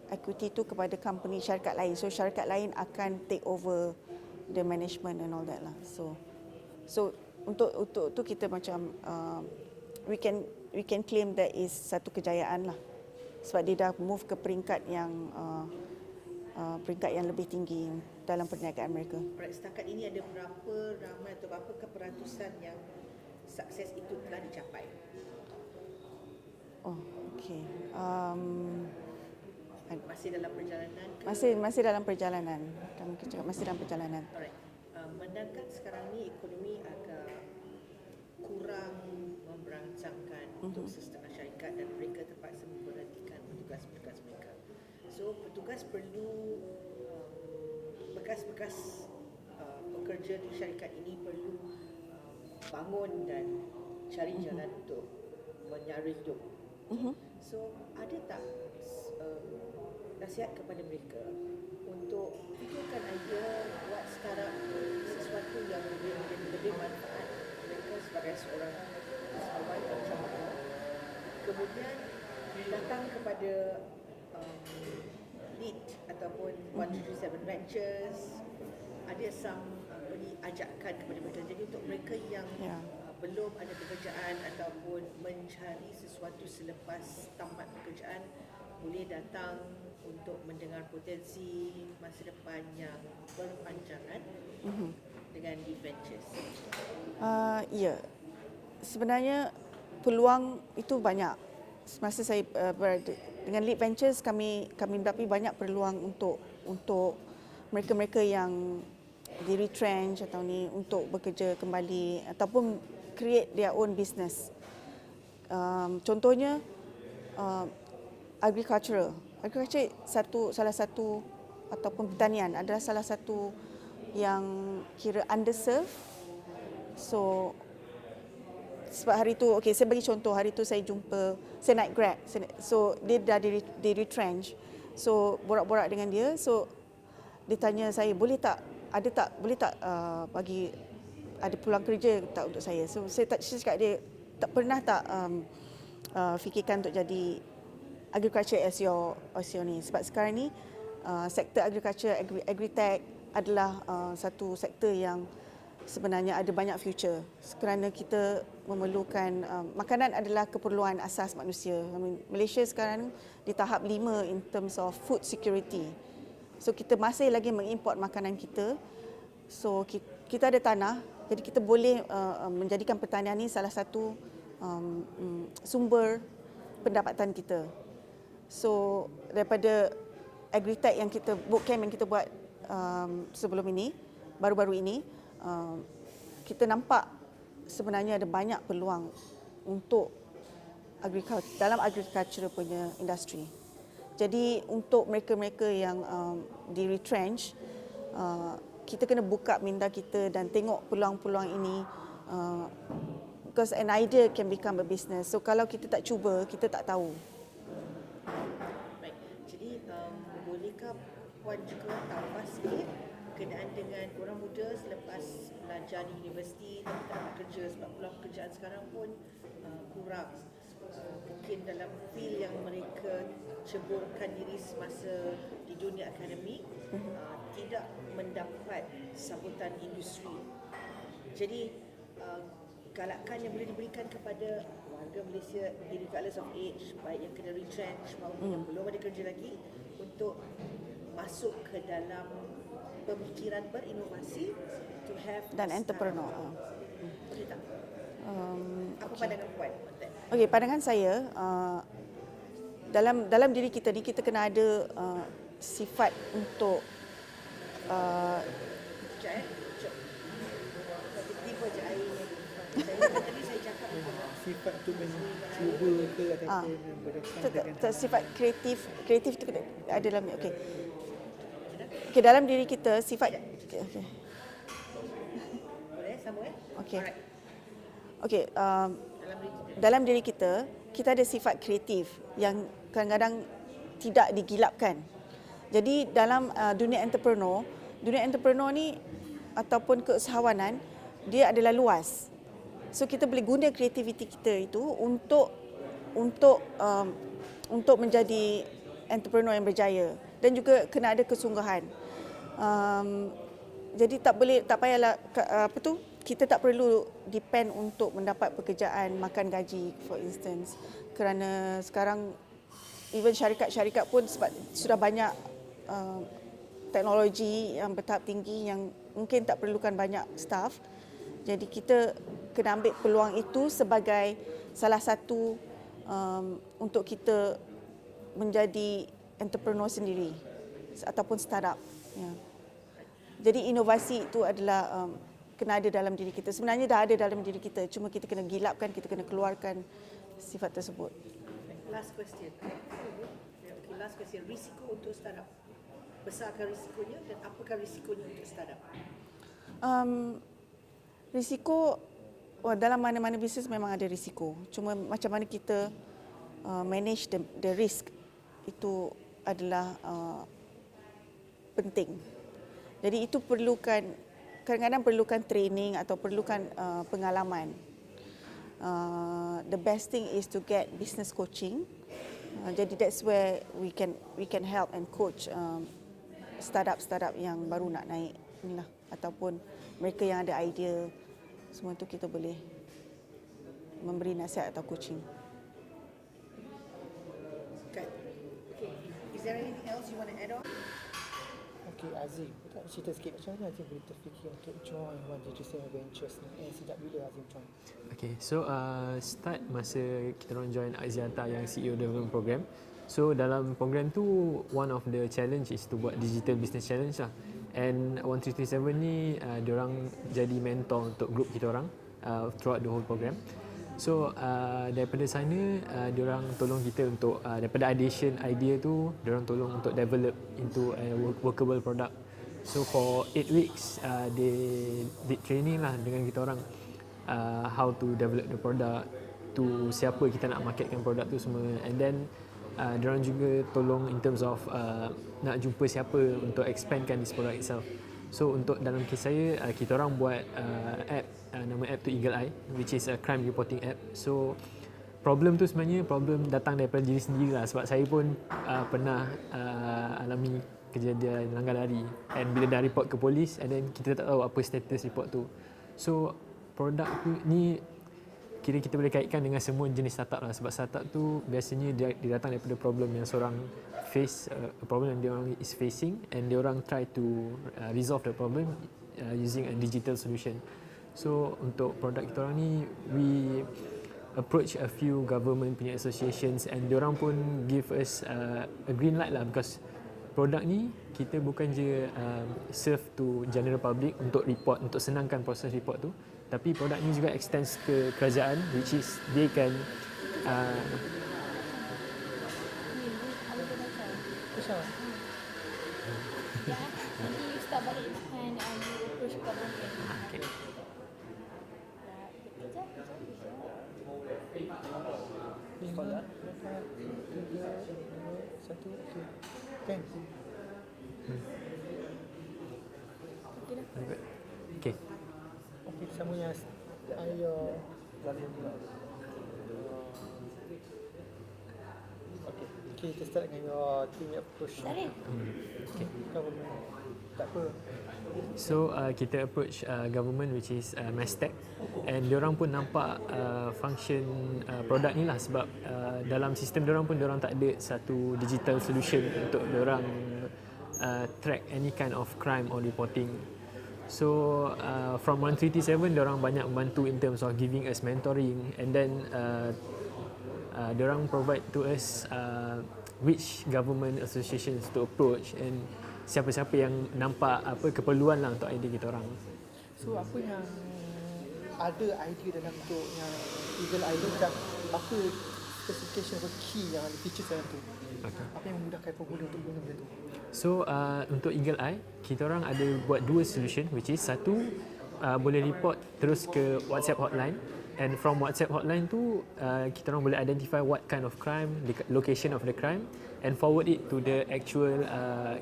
equity tu kepada company syarikat lain. So syarikat lain akan take over the management and all that lah. So untuk tu kita macam we can claim that is satu kejayaan lah. Sebab dia dah move ke peringkat yang lebih tinggi dalam perniagaan mereka. Right, setakat ini ada berapa ramai atau berapa keperatusan yang sukses itu telah dicapai? Oh, okay. Masih dalam perjalanan ke? Masih dalam perjalanan. Kami cakap masih dalam perjalanan. Alright. Menangkan sekarang ni ekonomi agak kurang memberancangkan untuk setengah syarikat dan mereka terpaksa memberhentikan petugas-petugas mereka. So petugas perlu bekas-bekas pekerja di syarikat ini perlu bangun dan cari jalan untuk menyara hidup. So ada tak nasihat kepada mereka untuk fikirkan idea buat startup sesuatu yang lebih manfaat mereka sebagai seorang entrepreneur, kemudian datang kepada lead ataupun 137 Ventures, ada some ajakan kepada mereka. Jadi untuk mereka yang belum ada pekerjaan ataupun mencari sesuatu selepas tamat pekerjaan, boleh datang untuk mendengar potensi masa depan yang berpanjangan dengan Lead Ventures. Ya, sebenarnya peluang itu banyak. Semasa saya berada dengan Lead Ventures, kami mendapat banyak peluang untuk mereka-mereka yang di retrench atau ni untuk bekerja kembali ataupun create their own business. Contohnya agriculture salah satu ataupun pertanian adalah salah satu yang kira underserved. So sebab hari tu, okey, saya bagi contoh, hari tu saya naik Grab. So dia dah di retrench. So borak-borak dengan dia. So dia tanya saya, boleh tak bagi ada peluang kerja tak untuk saya. So saya cakap dia, tak pernah tak fikirkan untuk jadi agriculture as your ni. Sebab sekarang ni sektor agriculture, agritech adalah satu sektor yang sebenarnya ada banyak future, kerana kita memerlukan makanan adalah keperluan asas manusia. Malaysia sekarang di tahap 5 in terms of food security. So kita masih lagi mengimport makanan kita. So kita ada tanah, jadi kita boleh menjadikan pertanian ini salah satu sumber pendapatan kita. So daripada agritech yang kita bootcamp yang kita buat sebelum ini, baru-baru ini, kita nampak sebenarnya ada banyak peluang untuk dalam agriculture punya industri. Jadi untuk mereka-mereka yang di retrench, kita kena buka minda kita dan tengok peluang-peluang ini, because an idea can become a business. So kalau kita tak cuba, kita tak tahu. Baik. Jadi bolehkah Puan juga tambah sikit berkenaan dengan orang muda selepas belajar di universiti tapi tak dapat kerja sebab peluang pekerjaan sekarang pun kurang. Mungkin dalam field yang mereka ceburkan diri semasa di dunia akademik tidak mendapat sambutan industri. Jadi galakan yang boleh diberikan kepada warga Malaysia regardless of age, baik yang kena retrench maupun yang belum ada kerja lagi, untuk masuk ke dalam pemikiran berinovasi to have Dan entrepreneur. Boleh tak? Apa pandangan Puan? Okey, pandangan saya, dalam diri kita ni kita kena ada sifat untuk Sekejap. Tiba-tiba je airnya. Tadi saya cakap betul. Sifat tu mencuba ke ataupun berdasarkan dengan sifat kreatif tu kena ada dalam ni. Okey. Okey, dalam diri kita sifat okey. Boleh sambung Okey. Alright. Okey, dalam diri kita ada sifat kreatif yang kadang-kadang tidak digilapkan. Jadi dalam dunia entrepreneur ni ataupun keusahawanan, dia adalah luas. So kita boleh guna kreativiti kita itu untuk menjadi entrepreneur yang berjaya, dan juga kena ada kesungguhan. Jadi tak payahlah kita tak perlu depend untuk mendapat pekerjaan makan gaji, for instance, kerana sekarang even syarikat-syarikat pun sebab sudah banyak teknologi yang bertahap tinggi yang mungkin tak perlukan banyak staff. Jadi kita kena ambil peluang itu sebagai salah satu untuk kita menjadi entrepreneur sendiri ataupun startup. Ya. Jadi inovasi itu adalah kena ada dalam diri kita. Sebenarnya dah ada dalam diri kita, cuma kita kena gilapkan, kita kena keluarkan sifat tersebut. Last question. Okay, last question. Risiko untuk startup. Besarkah risikonya dan apakah risikonya untuk startup? Risiko dalam mana-mana bisnes memang ada risiko. Cuma macam mana kita manage the risk itu adalah penting. Jadi itu kadang-kadang perlukan training atau perlukan pengalaman. The best thing is to get business coaching. Jadi that's where we can help and coach startup yang baru nak naik inilah, ataupun mereka yang ada idea. Semua tu kita boleh memberi nasihat atau coaching. Okay. Is there anything else you want to add on? Okay, Azim, tak cerita sikit macam mana Azim boleh terfikir untuk join 137 Ventures ni, and sejak bila Azim join? Okay, so start masa kita orang join Axiata yang CEO Development Program. So dalam program tu, one of the challenge is to buat digital business challenge lah. And 1337 ni diorang jadi mentor untuk group kita orang throughout the whole program. So daripada sana diorang tolong kita untuk daripada ideation idea tu diorang tolong untuk develop into a workable product. So for 8 weeks they did training lah dengan kita orang how to develop the product, to siapa kita nak marketkan produk tu semua, and then diorang juga tolong in terms of nak jumpa siapa untuk expandkan this product itself. So untuk dalam kes saya, kita orang buat app, nama app tu Eagle Eye, which is a crime reporting app. So problem tu sebenarnya problem datang daripada diri sendiri lah, sebab saya pun pernah alami kejadian langgar lari, and bila dah report ke polis, and then kita tak tahu apa status report tu. So produk tu ni kira kita boleh kaitkan dengan semua jenis startup lah, sebab startup tu biasanya dia datang daripada problem yang seorang face, problem yang dia orang is facing, and dia orang try to resolve the problem using a digital solution. So untuk produk kita orang ni, we approach a few government punya associations, and dia orang pun give us a green light lah, because produk ni kita bukan je serve to general public untuk report, untuk senangkan proses report tu, tapi produk ni juga extends ke kerajaan, which is they can Nanti you start balik and you approach government. okay. Soalan? 3, 2, 1, okey. Kan? Okay. Okey, sama yang ayah lalu pula. Okey, kita start dengan your team approach. Tarik. Government. Tak apa. So kita approach government, which is Mastech, and diorang pun nampak function produk ni lah, sebab dalam sistem diorang pun diorang tak ada satu digital solution untuk diorang track any kind of crime or reporting. So from 1337 diorang banyak membantu in terms of giving us mentoring, and then diorang provide to us which government associations to approach, and siapa-siapa yang nampak apa keperluan lah untuk idea kita orang. So apa yang ada idea dalam untuk yang Eagle Eye tu, macam apa specification atau key yang ada features dalam tu? Okay. Apa yang memudahkan pengguna untuk guna benda tu? So untuk Eagle Eye, kita orang ada buat dua solution, which is satu boleh report terus ke WhatsApp hotline, and from WhatsApp hotline tu kita orang boleh identify what kind of crime, the location of the crime, and forward it to the actual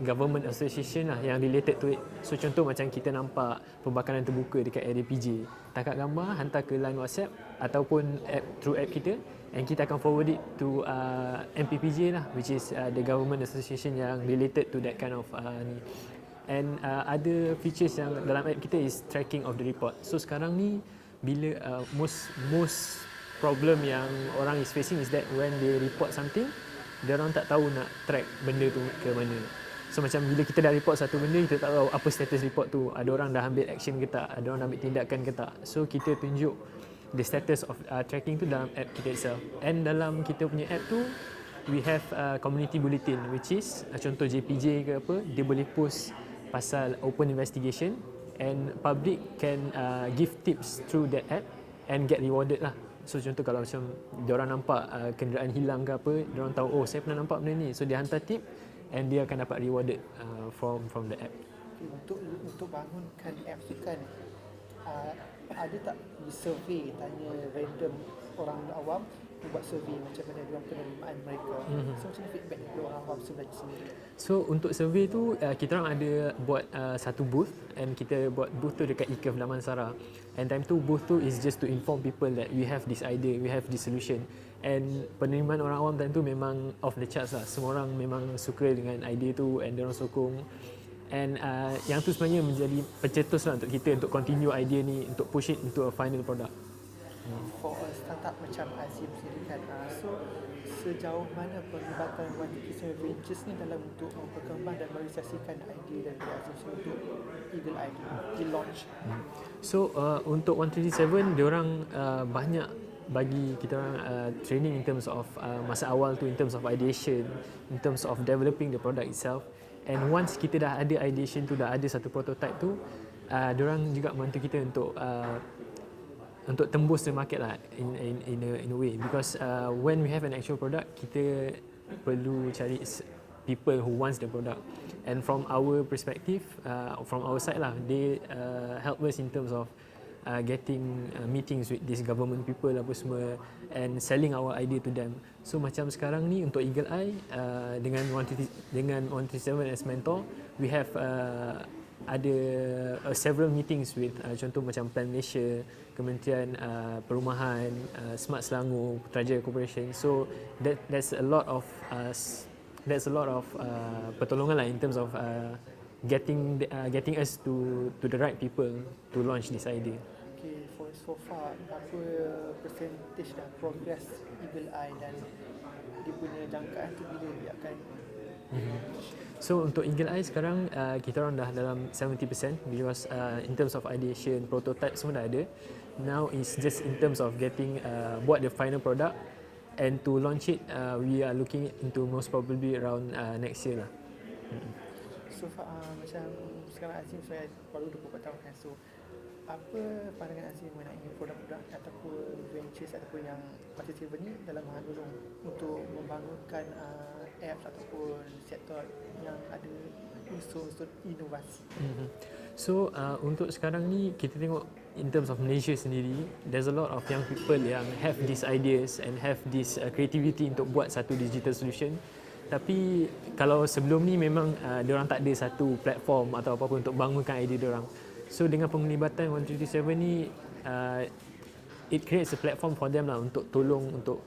government association lah yang related to it. So contoh macam kita nampak pembakaran terbuka dekat area PJ, tangkap gambar, hantar ke line WhatsApp ataupun through app kita, and kita akan forward it to MPPJ lah, which is the government association yang related to that kind of ni. And ada features yang dalam app kita is tracking of the report. So sekarang ni bila most problem yang orang is facing is that when they report something, dia orang tak tahu nak track benda tu ke mana. So macam bila kita dah report satu benda, kita tak tahu apa status report tu, ada orang dah ambil action ke tak, ada orang dah ambil tindakan ke tak. So kita tunjuk the status of tracking tu dalam app kita itself. And dalam kita punya app tu, we have community bulletin, which is contoh JPJ ke apa, dia boleh post pasal open investigation, and public can give tips through that app and get rewarded lah. So contoh kalau macam diorang nampak kenderaan hilang ke apa, diorang tahu, oh saya pernah nampak benda ni, so dia hantar tip and dia akan dapat rewarded from the app. Untuk bangunkan app tu kan, ada tak di survey tanya random orang awam buat survey macam mana dia penerimaan mereka. So macam mana feedback dari orang awam sebenarnya sendiri? So untuk survey tu kita orang ada buat satu booth, and kita buat booth tu dekat IKEF Damansara. And time tu booth tu is just to inform people that we have this idea, we have this solution. And penerimaan orang awam time tu memang off the charts lah. Semua orang memang suka dengan idea tu and diorang sokong. And yang tu sebenarnya menjadi pencetus lah untuk kita untuk continue idea ni, untuk push it into a final product. For a startup macam Azim sendiri kan, so sejauh mana perlibatan 137 Ventures ni dalam untuk memperkembang dan merealisasikan idea dari Azim sendiri untuk Eagle Eye di launch? So untuk 137 diorang banyak bagi kita orang training in terms of masa awal tu, in terms of ideation, in terms of developing the product itself. And once kita dah ada ideation tu, dah ada satu prototype tu, diorang juga membantu kita untuk tembus the market lah in a way, because when we have an actual product, kita perlu cari people who wants the product. And from our perspective, from our side lah, they help us in terms of getting meetings with these government people apa semua, and selling our idea to them. So macam sekarang ni untuk Eagle Eye, dengan 137 as mentor, we have ada several meetings with contoh macam Plan Malaysia, Kementerian Perumahan, Smart Selangor, Putrajaya Corporation. So that's a lot of pertolongan lah in terms of getting us to the right people to launch this idea. Okay, for so far apa percentage dah progress Eagle Eye dan dia punya jangkaan tu bila dia akan So untuk Eagle Eye sekarang kita orang dah dalam 70% because in terms of ideation, prototype semua dah ada. Now it's just in terms of getting buat the final product, and to launch it we are looking into most probably around next year lah. so far macam sekarang Azim saya baru 24 tahun kan, so apa pandangan Azim mengenai produk-produk ataupun ventures ataupun yang Multi7 ni dalam mengandung untuk membangunkan apps ataupun sektor yang ada unsur-unsur inovasi. So untuk sekarang ni kita tengok in terms of Malaysia sendiri, there's a lot of young people yang have these ideas and have this creativity untuk buat satu digital solution. Tapi kalau sebelum ni memang diorang tak ada satu platform atau apa-apa untuk bangunkan idea diorang. So dengan penglibatan 137 ni it creates a platform for them lah untuk tolong untuk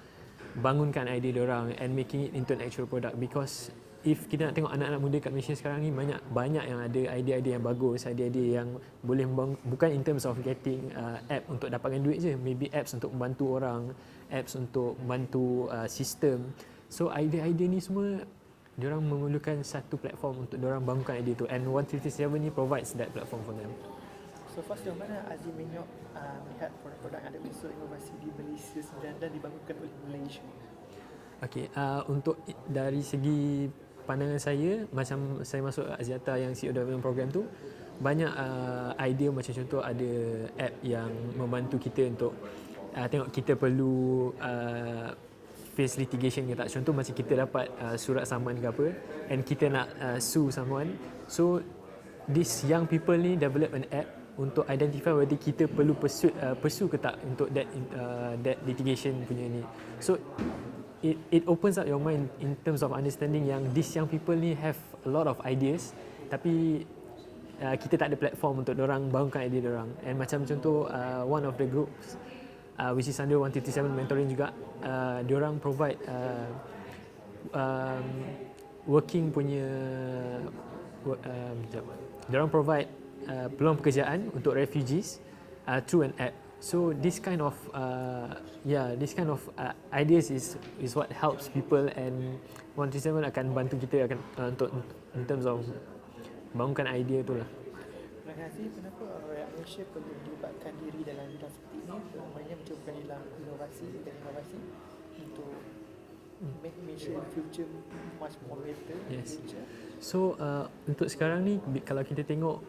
bangunkan idea diorang and making it into an actual product. Because if kita nak tengok anak-anak muda kat Malaysia sekarang ni banyak yang ada idea-idea yang bagus, idea-idea yang boleh bukan in terms of getting app untuk dapatkan duit je, maybe apps untuk membantu orang, apps untuk membantu sistem. So idea-idea ni semua diorang memerlukan satu platform untuk diorang bangunkan idea tu, and 137 ni provides that platform for them. So far sejauh mana Azim Menyok melihat produk-produk yang ada unsur inovasi di Malaysia dan dibangunkan oleh Malaysia? Okay, untuk dari segi pandangan saya, macam saya masuk Axiata yang CEO Development Program tu, banyak idea macam contoh ada app yang membantu kita untuk tengok kita perlu face litigation ke tak. Contoh macam kita dapat surat saman ke apa and kita nak sue someone. So these young people ni develop an app untuk identify whether kita perlu pursue ke tak untuk that litigation punya ni. So it opens up your mind in terms of understanding yang these young people ni have a lot of ideas, tapi kita tak ada platform untuk dorang bangunkan idea dorang. And macam contoh one of the groups which is under 137 mentoring juga, diorang provide working punya diorang provide peluang pekerjaan untuk refugees through an app. So this kind of ideas is what helps people, and 137 akan bantu kita akan untuk in terms of bangunkan idea tu lah. Terima kasih. Kenapa rakyat Malaysia perlu melibatkan diri dalam bidang seperti ini? Namanya mencubahkan dalam inovasi dan inovasi untuk make Malaysia in future much more better. Yes. So untuk sekarang ni kalau kita tengok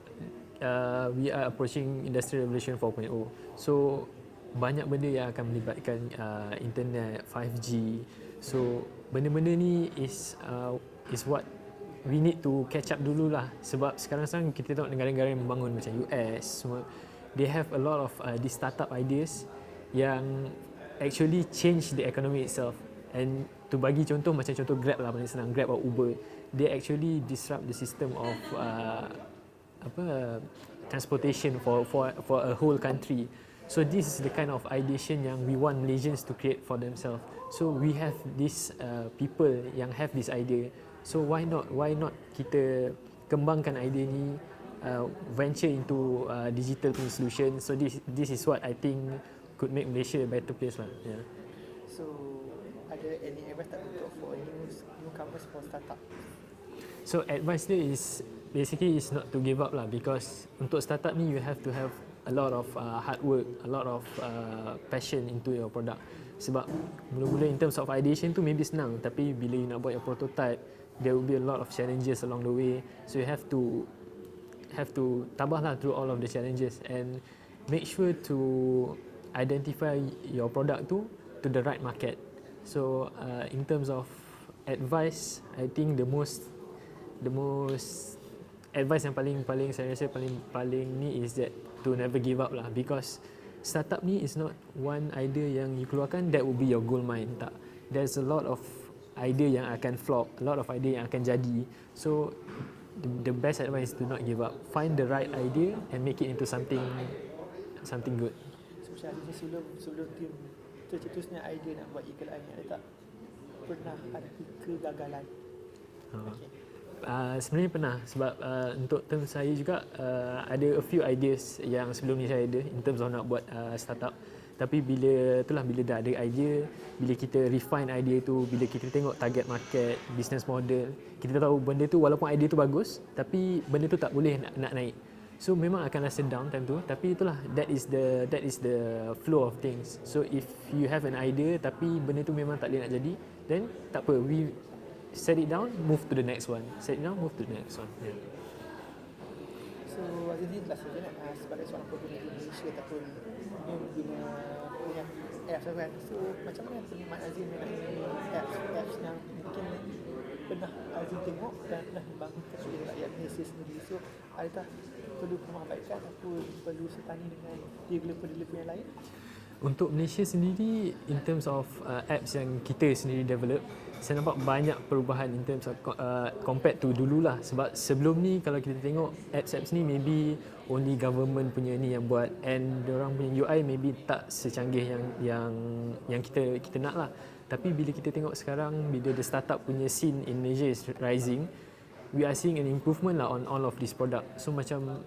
we are approaching Industrial Revolution 4.0. So banyak benda yang akan melibatkan internet, 5G. So benda-benda ni is what we need to catch up dululah, sebab sekarang kita tengok negara-negara yang membangun macam US semua, they have a lot of these startup ideas yang actually change the economy itself. And to bagi contoh, macam contoh Grab lah, paling senang, Grab or Uber, they actually disrupt the system of transportation for a whole country. So this is the kind of ideation yang we want Malaysians to create for themselves. So we have these people yang have this idea. So why not kita kembangkan idea ni, venture into digital punya solution. So this is what I think could make Malaysia a better place lah. Yeah. So ada any advice tak untuk for newcomers for startup? So advice dia is basically is not to give up lah, because untuk startup ni you have to have a lot of hard work, a lot of passion into your product. Sebab mula-mula in terms of ideation tu maybe senang, tapi bila you nak buat your prototype, there will be a lot of challenges along the way. So you have to tabah lah through all of the challenges and make sure to identify your product to the right market. So in terms of advice, I think the most advice yang paling saya rasa paling ni is that to never give up lah, because startup ni is not one idea yang you keluarkan that will be your gold mine. Tak, there's a lot of idea yang akan flop, a lot of idea yang akan jadi. So the best advice is to not give up, find the right idea and make it into something good. So macam sebelum tim tercetusnya idea nak buat iklan ni, ada tak pernah ada kegagalan? Okay. Sebenarnya pernah, sebab untuk term saya juga ada a few ideas yang sebelum ni saya ada in terms of nak buat startup. Tapi bila dah ada idea, bila kita refine idea tu, bila kita tengok target market, business model, kita tahu benda tu walaupun idea tu bagus, tapi benda tu tak boleh nak naik. So memang akan rasa down time tu, tapi itulah that is the flow of things. So if you have an idea tapi benda tu memang tak boleh nak jadi, then tak apa, we set it down, move to the next one. Set it down, move to the next one. Yeah. So Aziz ni last question sebagai seorang pengguna di Malaysia ataupun pengguna punya apps kan. So macam mana penikmat Aziz mengenai apps yang mungkin pernah Aziz tengok dan pernah dibangunkan oleh rakyat Malaysia sendiri. So adakah perlu pemabaikan ataupun perlu setani dengan developer-developer yang lain? Untuk Malaysia sendiri, in terms of apps yang kita sendiri develop, saya nampak banyak perubahan in terms of compared to dululah. Sebab sebelum ni kalau kita tengok apps ni maybe only government punya ni yang buat, and diorang punya UI maybe tak secanggih yang kita nak lah. Tapi bila kita tengok sekarang, bila the startup punya scene in Malaysia is rising, we are seeing an improvement lah on all of this product. So macam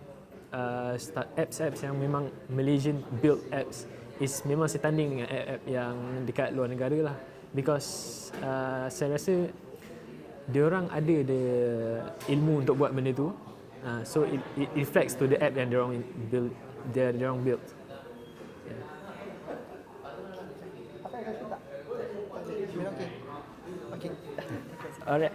apps yang memang Malaysian built apps is memang setanding dengan app yang dekat luar negara lah, because saya rasa diorang ada the ilmu untuk buat benda tu, so it reflects to the app yang diorang build. Yeah. Apa yang rasa tak? Okay. Alright.